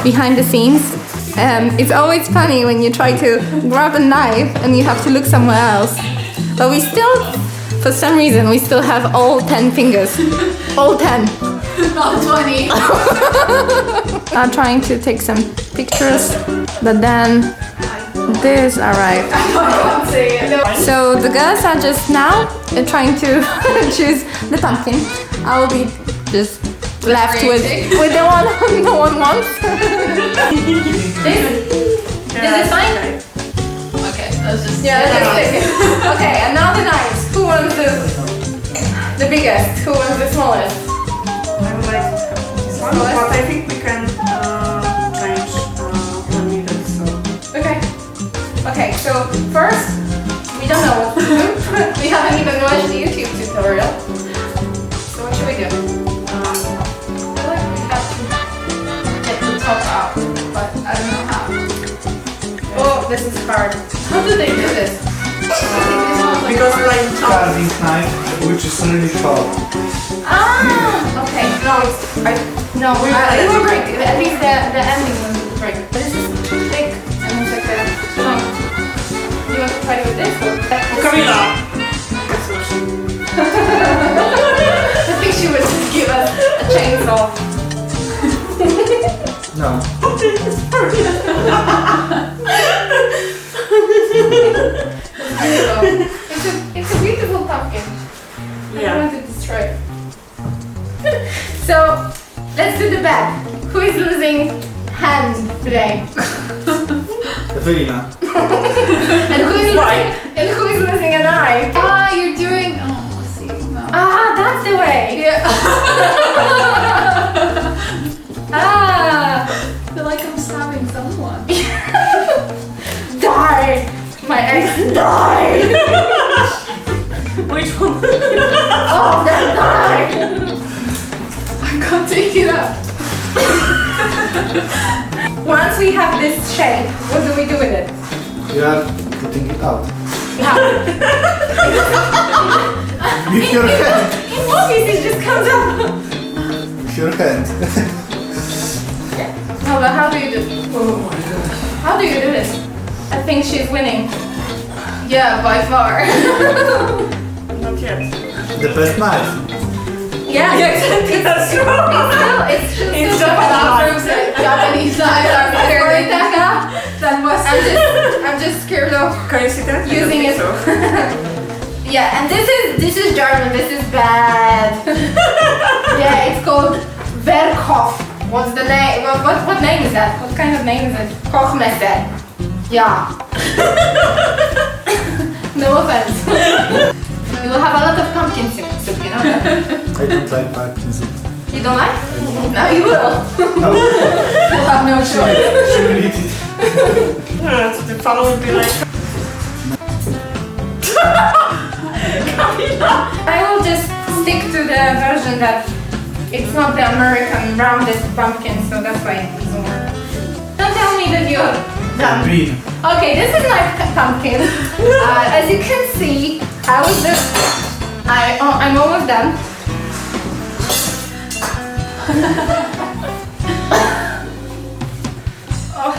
behind the scenes. It's always funny when you try to grab a knife and you have to look somewhere else. But we still, for some reason, we still have all 10 fingers. All 10. Not 20. I'm trying to take some pictures, but then this arrived. I can't see it. No. So the girls are just now trying to choose the pumpkin. I will be just left with the one no one wants. Is it fine? Okay, let's just. Yeah, let's take it. Okay, and now the knives. Who wants the biggest? Who wants the smallest? I would like to have this one, but I think we can change when needed. So. Okay. Okay, so first, we don't know what to do. We haven't even watched the YouTube tutorial. So what should we do? I feel like we have to get the top out, but I don't know how. Oh, this is hard. How do they do this? Because like Carving knife, which is really sharp. Ah, okay. No, it will break. At least the ending will break. But this is thick and it's like a knife. You want to try it with this? Or Camila! I think she would just give us a chainsaw. No. It's a beautiful pumpkin. I don't want to destroy it. So, let's do the bet. Who is losing hand today? Evelina. and who is losing an eye? Ah, you're doing. Oh, let's see. No. Ah, that's the way. Yeah. Ah, I feel like I'm stabbing someone. die. My ex died. Which one? Oh, that died. I can't take it up. Once we have this shape, what do we do with it? You are putting it out. How? With your hand. In movies, it just comes up. With your hand. No, but how do you do? How do you do this? I think she's winning. Yeah, by far. Not yet. The best knife. Yeah, That's true. it's still It's so Japanese. hard. Proves that Japanese knives are better than Western. I'm just scared of Can you see that? using I it. don't think Yeah, and this is German. This is bad. Yeah, it's called Verkhof. What's the name? What name is that? What kind of name is it? Kochmesser. Yeah. No offense. You will have a lot of pumpkin soup, you know that? I don't like pumpkin soup. You don't like? Now you will. No. You'll have no choice. She will eat it. so the follow would be like. I will just stick to the version that it's not the American roundest pumpkin, so that's why it doesn't work. Don't tell me that you're done. Green. Okay, this is my pumpkin. As you can see, I'm almost done. Oh.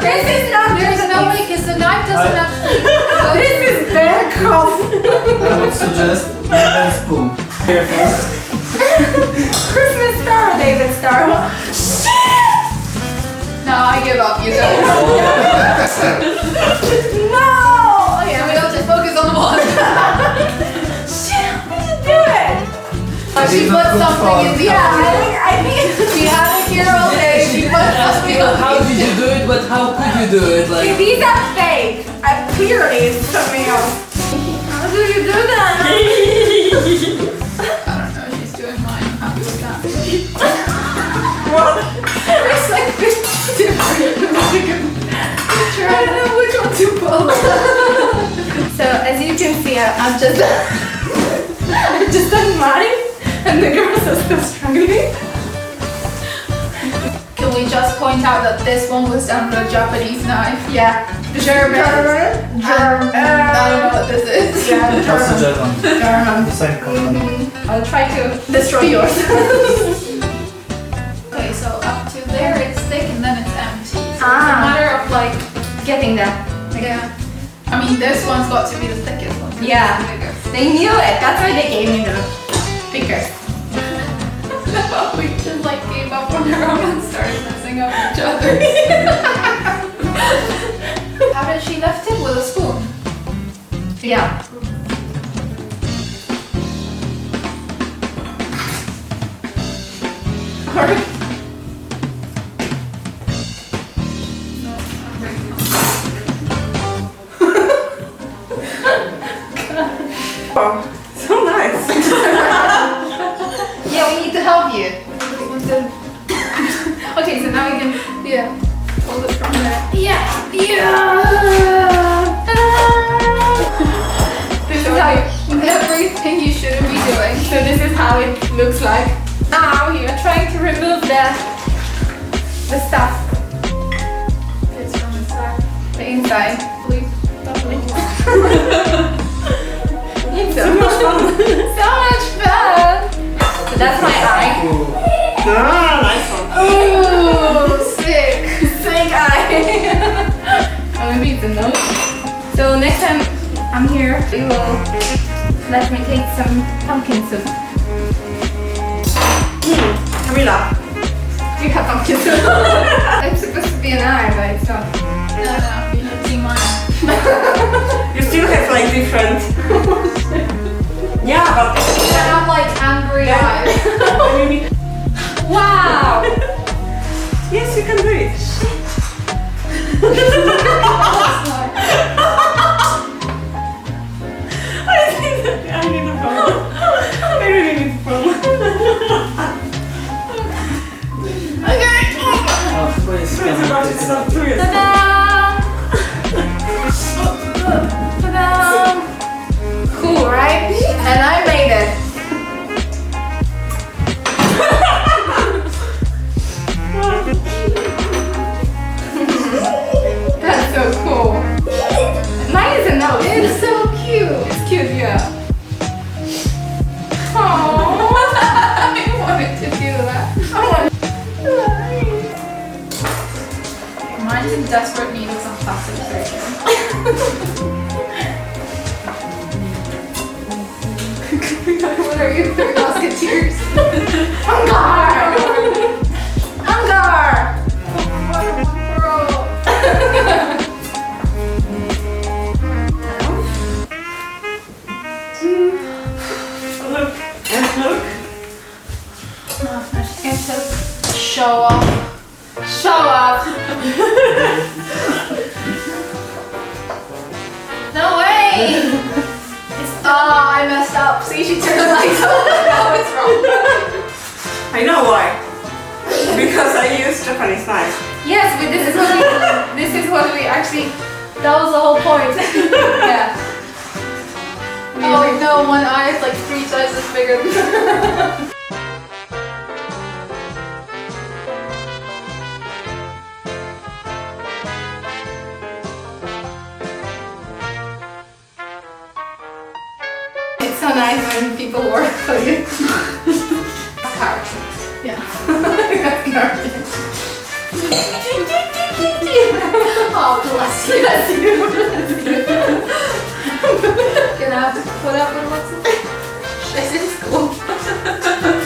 This is not. There's no way because the knife doesn't actually. This is very cough. I would suggest a spoon. Careful. Christmas star, David Star. No, I give up. You go. No! Yeah, we don't just focus on the one. Shit, we should do it. She put something in the Yeah, I think She had it here all day. She put something on How did you do it? But how could you do it? Like these are fake. Clearly it's something else. How do you do that? I don't know. She's doing mine. I'm happy with that. It's like different. I don't know which one to follow. So as you can see, I've just done mine, and the girls are still struggling. Can we just point out that this one was done with a Japanese knife? Yeah. German. German. I don't know what this is. Yeah, Also German. German. experiment. The same company. I'll try to destroy yours. Okay, so up to there it's thick and then it's empty. So it's a Ah. matter of like, Getting that. yeah. I mean, this one's got to be the thickest one. Yeah. The biggest. They knew it. That's why they gave me the pickers. We just like gave up on our own and started messing up each other. How did she lift it? With a spoon? Yeah. Or... No, I'm very Oh, so nice. Yeah, we need to help you. Okay, so now we can, yeah, hold it from there. Yeah. This is how Everything you shouldn't be doing. So this is how it looks like. Now you are trying to remove the stuff, It's from the side. the inside. Please, lovely. It's So much fun. so much fun. So that's my eye. Ah, nice one. Ooh, sick, sick eye. Oh, maybe it's a nose. So next time I'm here, you will let me take some pumpkin soup. Camila. Do you have pumpkin soup? I'm supposed to be an eye, but it's not. No, you should see mine. You still have like different. Yeah, but I have like angry eyes. you need... Wow! Yes, you can do it. I need a phone. I really need a phone. Oh, please, can It's you about to take it stop up? doing it. Ta-da! Ta-da! Cool, right? And I made it. That's so cool. Mine is a nose. It's so cute. It's cute, yeah. Aww. I wanted to do that. Mine's in desperate need of some plastic surgery. What are you, three musketeers? Hunger! Hunger! Bro. Look, and look. I just can't just show off. Show up! No way! Oh, I messed up. See, she turned the lights off. Now it's wrong. I know why. Because I use Japanese knife. Yes, but this is what we actually, that was the whole point. Yeah. Oh no, one eye is like 3 sizes bigger than It's so nice when people work for you. Hard. Yeah. That's garbage. Oh, bless you. Bless you. Gonna have to put up with what's in This is cool.